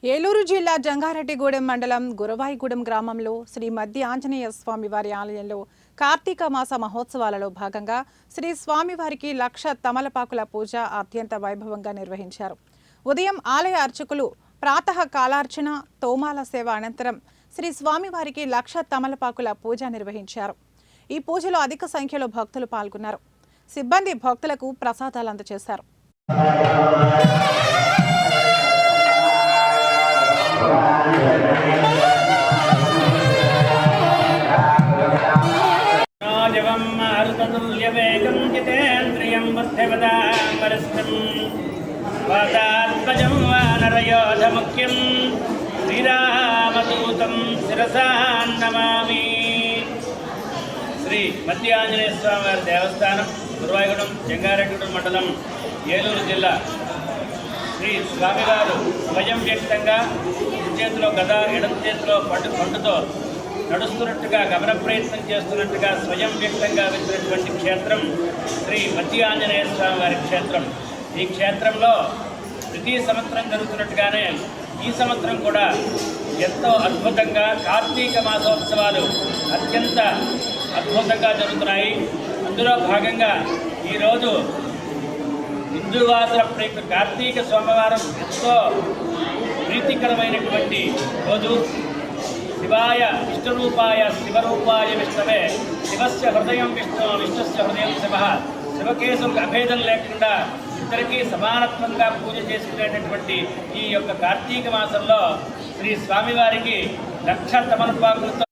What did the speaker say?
ఏలూరు జిల్లా జంగారెడ్డిగూడెం మండలం గురవాయిగూడెం గ్రామంలో శ్రీ మద్ది ఆంజనేయ స్వామివారి ఆలయంలో కార్తీక మాస మహోత్సవాలలో భాగంగా శ్రీ స్వామివారికి 1,00,000 తమలపాకుల పూజ అత్యంత వైభవంగా నిర్వహించారు. ఉదయం ఆలయ అర్చకులు ప్రాతః కాలార్చన తోమాల సేవ అనంతరం శ్రీ స్వామివారికి 1,00,000 తమలపాకుల పూజ నిర్వహించారు. ఈ పూజలో అధిక సంఖ్యలో భక్తులు పాల్గొన్నారు. సిబ్బంది భక్తులకు ప్రసాదాలు అందజేశారు. శ్రీరామదూతం శిరసా నమామి. శ్రీ మద్ది ఆంజనేయ స్వామి వారి దేవస్థానం గురవాయిగూడెం జంగారెడ్డిగూడెం మండలం ఏలూరు జిల్లా. శ్రీ స్వామివారు స్వయం వ్యక్తంగా చేతిలో గద ఎడమ చేతిలో పండుతో నడుస్తున్నట్టుగా గమన ప్రయత్నం చేస్తున్నట్టుగా స్వయం వ్యక్తంగా వచ్చినటువంటి క్షేత్రం శ్రీ మద్ది ఆంజనేయ స్వామి వారి క్షేత్రం. ఈ క్షేత్రంలో ప్రతి సంవత్సరం జరుగుతున్నట్టుగానే ఈ సంవత్సరం కూడా ఎంతో అద్భుతంగా కార్తీక మాసోత్సవాలు అత్యంత అద్భుతంగా జరుగుతున్నాయి. అందులో భాగంగా ఈరోజు హిందూవాసుల కార్తీక సోమవారం ఎంతో ప్రీతికరమైనటువంటి రోజు. శివాయ విష్ణురూపాయ శివరూపాయ విష్ణవే శివస్య హృదయం విష్ణు విష్ణుస్య హృదయం శివ. శివకేశులకు అభేదం లేకుండా ఇద్దరికీ సమానత్వంగా పూజ చేసుకునేటటువంటి ఈ యొక్క కార్తీక మాసంలో శ్రీ స్వామివారికి 1,00,000 తమలపాకులతో